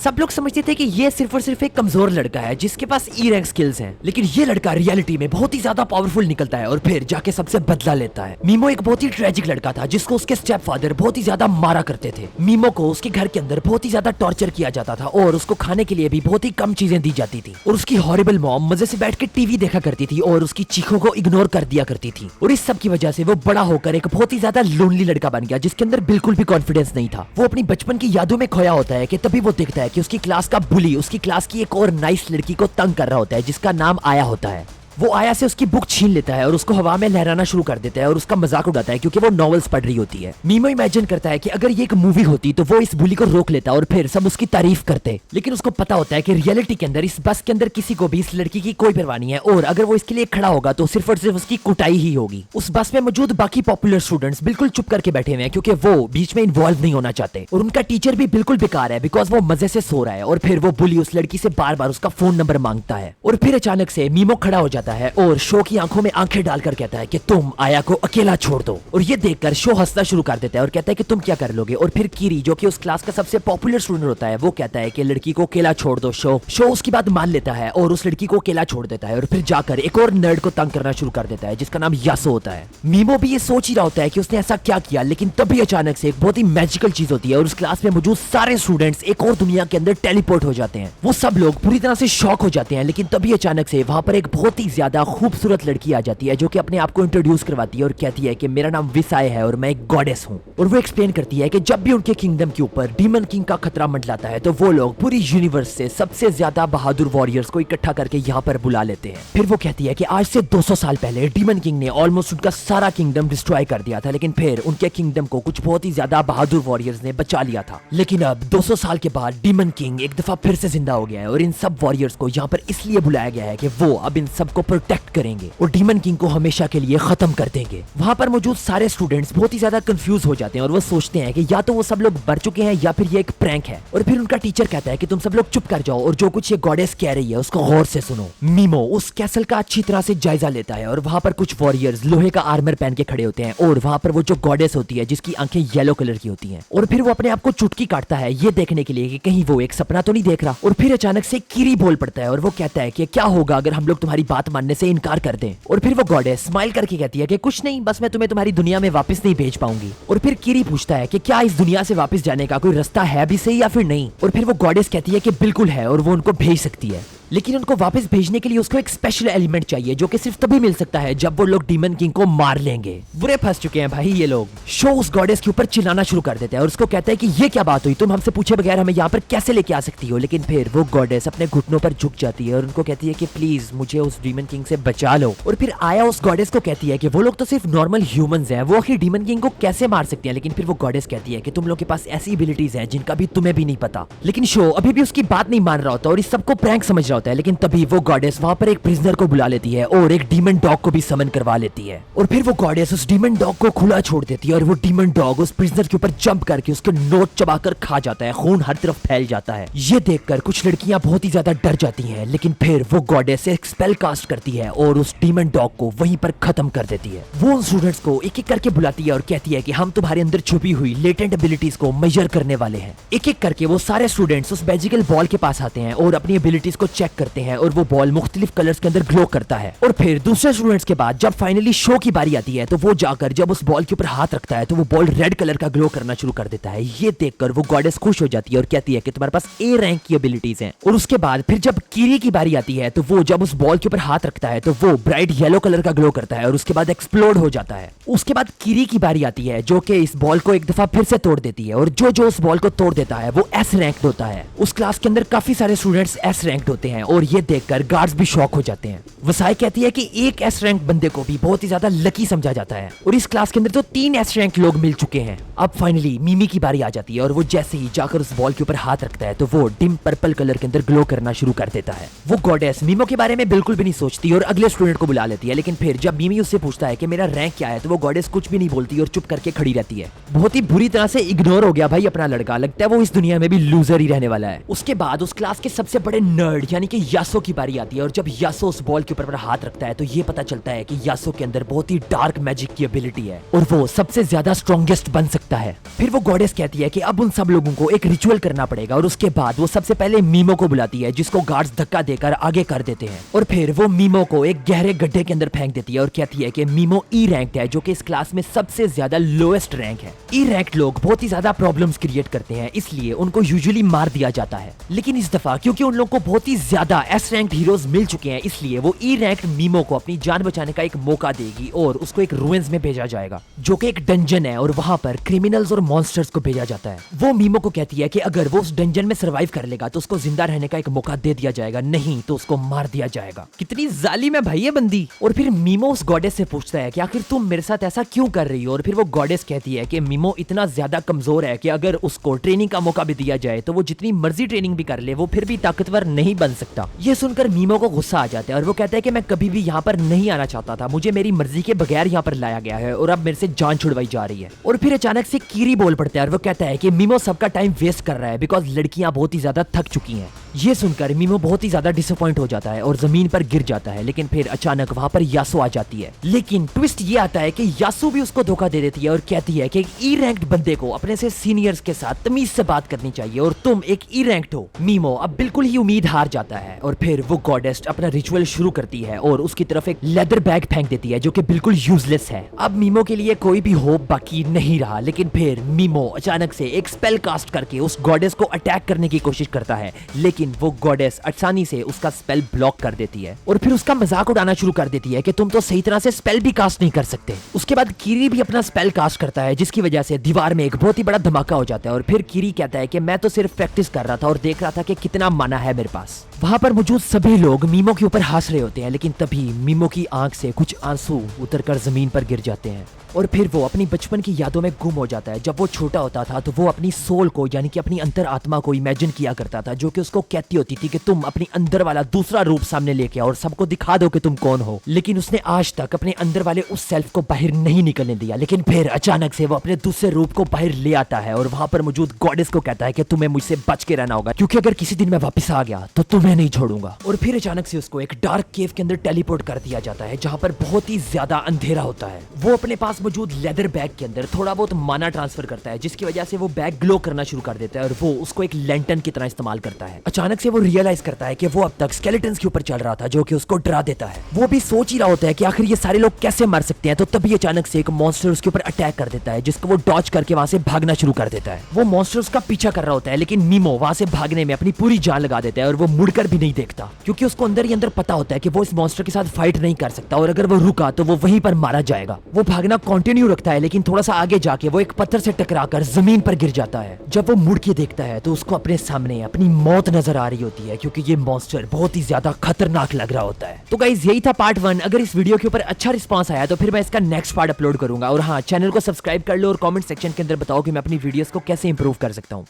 सब लोग समझते थे कि ये सिर्फ और सिर्फ एक कमजोर लड़का है जिसके पास ई रैंक स्किल्स हैं, लेकिन ये लड़का रियलिटी में बहुत ही ज्यादा पावरफुल निकलता है और फिर जाके सबसे बदला लेता है। मीमो एक बहुत ही ट्रेजिक लड़का था जिसको उसके स्टेप फादर बहुत ही ज्यादा मारा करते थे। मीमो को उसके घर के अंदर बहुत ही ज्यादा टॉर्चर किया जाता था और उसको खाने के लिए भी बहुत ही कम चीजें दी जाती थी और उसकी हॉरिबल मॉम मजे से बैठ के टीवी देखा करती थी और उसकी चीखों को इग्नोर कर दिया करती थी। और इस सब की वजह से वो बड़ा होकर एक बहुत ही ज्यादा लोनली लड़का बन गया जिसके अंदर बिल्कुल भी कॉन्फिडेंस नहीं था। वो अपनी बचपन की यादों में खोया होता है कि तभी वो देखता है कि उसकी क्लास का बुली उसकी क्लास की एक और नाइस लड़की को तंग कर रहा होता है जिसका नाम आया होता है। वो आया से उसकी बुक छीन लेता है और उसको हवा में लहराना शुरू कर देता है और उसका मजाक उड़ाता है क्योंकि वो नॉवेल्स पढ़ रही होती है। मीमो इमेजिन करता है कि अगर ये एक मूवी होती तो वो इस बुली को रोक लेता और फिर सब उसकी तारीफ करते, लेकिन उसको पता होता है कि रियलिटी के अंदर इस बस के अंदर किसी को भी इस लड़की की कोई परवाह नहीं है और अगर वो इसके लिए खड़ा होगा तो सिर्फ और सिर्फ उसकी कुटाई ही होगी। उस बस में मौजूद बाकी पॉपुलर स्टूडेंट्स बिल्कुल चुप करके बैठे हुए हैं क्योंकि वो बीच में इन्वॉल्व नहीं होना चाहते और उनका टीचर भी बिल्कुल बेकार है बिकॉज वो मजे से सो रहा है। और फिर वो बुली उस लड़की से बार बार उसका फोन नंबर मांगता है और फिर अचानक से मीमो खड़ा हो जाता है और शो की आंखों में आंखें डालकर कहता है कि तुम आया को अकेला छोड़ दो। और ये देखकर शो हंसना शुरू कर देता है और कहता है कि तुम क्या कर लोगे। और फिर कीरी जो कि उस क्लास का सबसे पॉपुलर स्टूडेंट होता है वो कहता है कि लड़की को अकेला छोड़ दो। शो उसकी बात मान लेता है और उस लड़की को अकेला छोड़ देता है और फिर जाकर एक और नर्ड को तंग करना शुरू कर देता है जिसका नाम यासो होता है। मीमो भी ये सोच ही रहा होता है कि उसने ऐसा क्या किया, लेकिन तभी अचानक से एक बहुत ही मैजिकल चीज होती है और उस क्लास में मौजूद सारे स्टूडेंट्स एक और दुनिया के अंदर टेलीपोर्ट हो जाते हैं। वो सब लोग पूरी तरह से शॉक हो जाते हैं, लेकिन तभी अचानक से वहां पर एक बहुत ही ज्यादा खूबसूरत लड़की आ जाती है जो कि अपने आप को इंट्रोड्यूस करवाती है और कहती है कि मेरा नाम विसाय है और मैं एक गॉडेस हूँ। और वो एक्सप्लेन करती है कि जब भी उनके किंगडम के ऊपर डीमन किंग का खतरा मंडलाता है तो वो लोग पूरी यूनिवर्स से सबसे ज्यादा बहादुर वॉरियर्स को इकट्ठा करके यहाँ पर बुला लेते हैं। फिर वो कहती है कि आज से 200 साल पहले डीमन किंग ने ऑलमोस्ट उनका सारा किंगडम डिस्ट्रॉय कर दिया था, लेकिन फिर उनके किंगडम को कुछ बहुत ही ज्यादा बहादुर वॉरियर्स ने बचा लिया था। लेकिन अब 200 साल के बाद डीमन किंग एक दफा फिर से जिंदा हो गया है और इन सब वॉरियर्स को यहाँ पर इसलिए बुलाया गया है कि वो अब इन सबको प्रोटेक्ट करेंगे और डीमन किंग को हमेशा के लिए खत्म कर देंगे। वहां पर मौजूद सारे स्टूडेंट्स बहुत ही ज्यादा कंफ्यूज हो जाते हैं और वो सोचते हैं कि या तो वो सब लोग मर चुके हैं या फिर ये एक प्रैंक है। और फिर उनका टीचर कहता है कि तुम सब लोग चुप कर जाओ और जो कुछ ये गॉडेस कह रही है उसको गौर से सुनो। मीमो उस कैसल का अच्छी तरह से जायजा लेता है और वहां पर कुछ वॉरियर्स लोहे का आर्मर पहन के खड़े होते हैं और वहां पर वो जो गॉडेस होती है जिसकी आंखें येलो कलर की होती हैं और फिर वो अपने आप को चुटकी काटता है ये देखने के लिए कि कहीं वो एक सपना तो नहीं देख रहा। और फिर अचानक से कीरी बोल पड़ता है और वो कहता है कि क्या होगा अगर हम लोग तुम्हारी बात मानने से इनकार कर दें। और फिर वो गॉडेस स्माइल करके कहती है कि कुछ नहीं, बस मैं तुम्हें तुम्हारी दुनिया में वापस नहीं भेज पाऊंगी। और फिर कीरी पूछता है कि क्या इस दुनिया से वापस जाने का कोई रास्ता है भी सही या फिर नहीं। और फिर वो गॉडेस कहती है कि बिल्कुल है और वो उनको भेज सकती है, लेकिन उनको वापस भेजने के लिए उसको एक स्पेशल एलिमेंट चाहिए जो कि सिर्फ तभी मिल सकता है जब वो लोग डीमन किंग को मार लेंगे। बुरे फंस चुके हैं भाई ये लोग। शो उस गॉडेस के ऊपर चिल्लाना शुरू कर देता है और उसको कहता है कि ये क्या बात हुई, तुम हमसे पूछे बगैर हमें यहाँ पर कैसे लेके आ सकती हो। लेकिन फिर वो गॉडेस अपने घुटनों पर झुक जाती है और उनको कहती है कि प्लीज मुझे उस डीमन किंग से बचा लो। और फिर आया उस गॉडेस को कहती है कि वो लोग तो सिर्फ नॉर्मल ह्यूमंस हैं, वो आखिर डीमन किंग को कैसे मार सकते हैं। लेकिन फिर वो गॉडेस कहती है कि तुम लोग के पास ऐसी एबिलिटीज हैं जिनका भी तुम्हें भी नहीं पता। लेकिन शो अभी भी उसकी बात नहीं मान रहा होता और इस सबको प्रैंक समझ रहा होता है। लेकिन तभी वो गॉडेस वहां पर एक प्रिजनर को बुला लेती है और एक डीमन डॉग को भी समन करवा लेती है। और फिर वो गॉडेस उस डीमन डॉग को खुला छोड़ देती है और वो डीमन डॉग उस प्रिजनर के ऊपर जंप करके उसके नोट चबाकर खा जाता है, खून हर तरफ फैल जाता है। ये देखकर कुछ लड़कियां बहुत ही ज्यादा डर जाती हैं, लेकिन फिर वो गॉडेस एक स्पेल कास्ट करती है और उस डीमन डॉग को वहीं पर खत्म कर देती है। वो उन स्टूडेंट्स को एक एक करके बुलाती है और कहती है कि हम तुम्हारे अंदर छुपी हुई लेटेंट एबिलिटीज को मेजर करने वाले हैं। एक एक करके वो सारे स्टूडेंट्स उस मैजिकल बॉल के पास आते हैं और अपनी एबिलिटीज को चेक करते हैं और वो बॉल मुख्तलिफ कलर्स के अंदर ग्लो करता है। और फिर दूसरे स्टूडेंट्स के बाद जब फाइनली शो की बारी आती है तो वो जाकर जब उस बॉल के ऊपर हाथ रखता है तो वो बॉल रेड कलर का ग्लो करना शुरू कर देता है। ये देखकर वो गॉडेस खुश हो जाती है और कहती है कि तुम्हारे पास ए रैंक की एबिलिटीज हैं। और उसके बाद फिर जब कीरी की बारी आती है तो वो जब उस बॉल के ऊपर हाथ रखता है तो वो ब्राइट येलो कलर का ग्लो करता है और उसके बाद एक्सप्लोड हो जाता है। उसके बाद कीरी की बारी आती है जो कि इस बॉल को एक दफा फिर से तोड़ देती है और जो जो उस बॉल को तोड़ देता है वो एस रैंक होता है। उस क्लास के अंदर काफी सारे स्टूडेंट्स एस रैंक होते हैं और ये देखकर गार्ड्स भी शॉक हो जाते हैं। वसाई कहती है कि एक एस रैंक बंदे को भी बहुत ही ज्यादा लकी समझा जाता है और इस क्लास के अंदर तो 3 एस रैंक लोग मिल चुके हैं। अब फाइनली मिमी की बारी आ जाती है और वो जैसे ही जाकर उस बॉल के ऊपर हाथ रखता है तो वो डिम पर्पल कलर के अंदर ग्लो करना शुरू कर देता है। वो गॉडेस मीमो के बारे में बिल्कुल भी नहीं सोचती और अगले स्टूडेंट को बुला लेती है। लेकिन फिर जब मिमी उससे पूछता है कि मेरा रैंक क्या है तो वो गॉडेस कुछ भी नहीं बोलती और चुप करके खड़ी रहती है। बहुत ही बुरी तरह से इग्नोर हो गया भाई अपना लड़का, लगता है वो इस दुनिया में भी लूजर ही रहने वाला है। उसके बाद उस क्लास के सबसे बड़े नर्ड यानी यानी कि यासो की बारी आती है और जब यासो उस बॉल के ऊपर अपना हाथ रखता है तो ये पता चलता है कि यासो के अंदर बहुत ही डार्क मैजिक की एबिलिटी है और वो सबसे ज्यादा स्ट्रॉन्गेस्ट बन सकता है। फिर वो गॉडेस कहती है कि अब उन सब लोगों को एक रिचुअल करना पड़ेगा और उसके बाद वो सबसे पहले मीमो को बुलाती है जिसको गार्ड्स धक्का देकर आगे कर देते हैं और फिर वो मीमो को एक गहरे गड्ढे के अंदर फेंक देती है और कहती है कि मीमो ई रैंक्ड है जो कि इस क्लास में सबसे ज्यादा लोएस्ट रैंक है। ई रैंक्ड लोग बहुत ही ज्यादा प्रॉब्लम्स क्रिएट करते हैं इसलिए उनको यूजुअली मार दिया जाता है, लेकिन इस दफा क्योंकि उन लोगों को बहुत ही ज्यादा एस रैंक्ड हीरोज मिल चुके हैं इसलिए वो ई रैंक्ड मीमो को अपनी जान बचाने का एक मौका देगी और उसको एक रुइंस में भेजा जाएगा जो कि एक डंजन है और वहां पर क्रिमिनल्स और मॉन्स्टर्स को भेजा जाता है। वो मीमो को कहती है कि अगर वो उस डंजन में सर्वाइव कर लेगा तो उसको जिंदा रहने का एक मौका दे दिया जाएगा, नहीं तो उसको मार दिया जाएगा। कितनी जालिम है भाई ये बंदी। और फिर मीमो उस गॉडेस से पूछता है कि आखिर तुम मेरे साथ ऐसा क्यों कर रही हो और फिर वो गॉडेस कहती है कि मीमो इतना ज्यादा कमजोर है कि अगर उसको ट्रेनिंग का मौका भी दिया जाए तो वो जितनी मर्जी ट्रेनिंग भी कर ले वो फिर भी ताकतवर नहीं बन सकता। ये सुनकर मीमो को गुस्सा आ जाता है और वो कहता है कि मैं कभी भी यहाँ पर नहीं आना चाहता था, मुझे मेरी मर्जी के बगैर यहाँ पर लाया गया है और अब मेरे से जान छुड़वाई जा रही है। और फिर अचानक से कीरी बोल पड़ता है और वो कहता है कि मीमो सबका टाइम वेस्ट कर रहा है बिकॉज लड़कियां बहुत ही ज्यादा थक चुकी हैं। ये सुनकर मीमो बहुत ही ज्यादा डिसअपॉइंट हो जाता है और जमीन पर गिर जाता है, लेकिन फिर अचानक वहां पर यासो आ जाती है। लेकिन ट्विस्ट ये आता है कि यासो भी उसको धोखा दे देती है और कहती है कि एक ई रैंक्ड बंदे को अपने से सीनियर्स के साथ तमीज से बात करनी चाहिए और तुम एक ई रैंक्ड हो। मीमो अब बिल्कुल ही उम्मीद हार जाता है और फिर वो गॉडेस अपना रिचुअल शुरू करती है और उसकी तरफ एक लेदर बैग फेंक देती है जो कि बिल्कुल यूजलेस है। अब मीमो के लिए कोई भी होप बाकी नहीं रहा, लेकिन फिर मीमो अचानक से एक स्पेल कास्ट करके उस गॉडेस को अटैक करने की कोशिश करता है, लेकिन वो गॉडेस आसानी से उसका स्पेल ब्लॉक कर देती है और फिर उसका मजाक उड़ाना शुरू कर देती है कि तुम तो सही तरह से स्पेल भी कास्ट नहीं कर सकते। उसके बाद कीरी भी अपना स्पेल कास्ट करता है जिसकी वजह से दीवार में एक बहुत ही बड़ा धमाका हो जाता है और फिर कीरी कहता है कि मैं तो सिर्फ प्रैक्टिस कर रहा था और देख रहा था कि कितना माना है मेरे पास। वहां पर मौजूद सभी लोग मीमो के ऊपर हंस रहे होते हैं, लेकिन तभी मीमो की आंख से कुछ आंसू उतरकर जमीन पर गिर जाते हैं और फिर वो अपनी बचपन की यादों में गुम हो जाता है। जब वो छोटा होता था तो वो अपनी सोल को यानी कि अपनी अंतर आत्मा को इमेजिन किया करता था जो कि उसको कहती होती थी कि तुम अपनी अंदर वाला दूसरा रूप सामने लेके आओ और सबको दिखा दो कि तुम कौन हो, लेकिन उसने आज तक अपने अंदर वाले उस सेल्फ को बाहर नहीं निकलने दिया। लेकिन फिर अचानक से वो अपने दूसरे रूप को बाहर ले आता है और वहां पर मौजूद गॉडेस को कहता है कि तुम्हें मुझसे बच के रहना होगा क्योंकि अगर किसी दिन मैं वापस आ गया तो तुम्हें नहीं छोड़ूंगा। और फिर अचानक से उसको एक डार्क केव के अंदर टेलीपोर्ट कर दिया जाता है जहां पर बहुत ही ज्यादा अंधेरा होता है। वो अपने पास मौजूद लेदर बैग के अंदर थोड़ा बहुत माना ट्रांसफर करता है जिसकी वजह से वो बैग ग्लो करना शुरू कर देता है और वो उसको एक लैंटर्न की तरह इस्तेमाल करता है। अचानक से वो रियलाइज करता है कि वो अब तक स्केलेटन्स के ऊपर चल रहा था जो कि उसको डरा देता है। वो भी सोच ही रहा होता है कि आखिर ये सारे लोग कैसे मर सकते हैं, तो तभी अचानक से एक मॉन्स्टर उसके ऊपर अटैक कर देता है जिसको वो डॉज करके वहां से भागना शुरू कर देता है। वो मॉन्स्टर उसका पीछा कर रहा होता है, लेकिन मीमो वहां से भागने में अपनी पूरी जान लगा देता है और वो मुड़कर भी नहीं देखता क्योंकि उसको अंदर ही अंदर पता होता है कि वो इस मॉन्स्टर के साथ फाइट नहीं कर सकता और अगर वो रुका तो वो वहीं पर मारा जाएगा। वो भागना कंटिन्यू रखता है, लेकिन थोड़ा सा आगे जाके वो एक पत्थर से टकराकर जमीन पर गिर जाता है। जब वो मुड़ के देखता है तो उसको अपने सामने अपनी मौत नजर आ रही होती है क्योंकि ये मॉन्स्टर बहुत ही ज्यादा खतरनाक लग रहा होता है। तो गाइस यही था पार्ट 1। अगर इस वीडियो के ऊपर अच्छा रिस्पांस आया तो फिर मैं इसका नेक्स्ट पार्ट अपलोड करूंगा। और हाँ, चैनल को सब्सक्राइब कर लो और कमेंट सेक्शन के अंदर बताओ कि मैं अपनी वीडियोस को कैसे इंप्रूव कर सकता हूँ।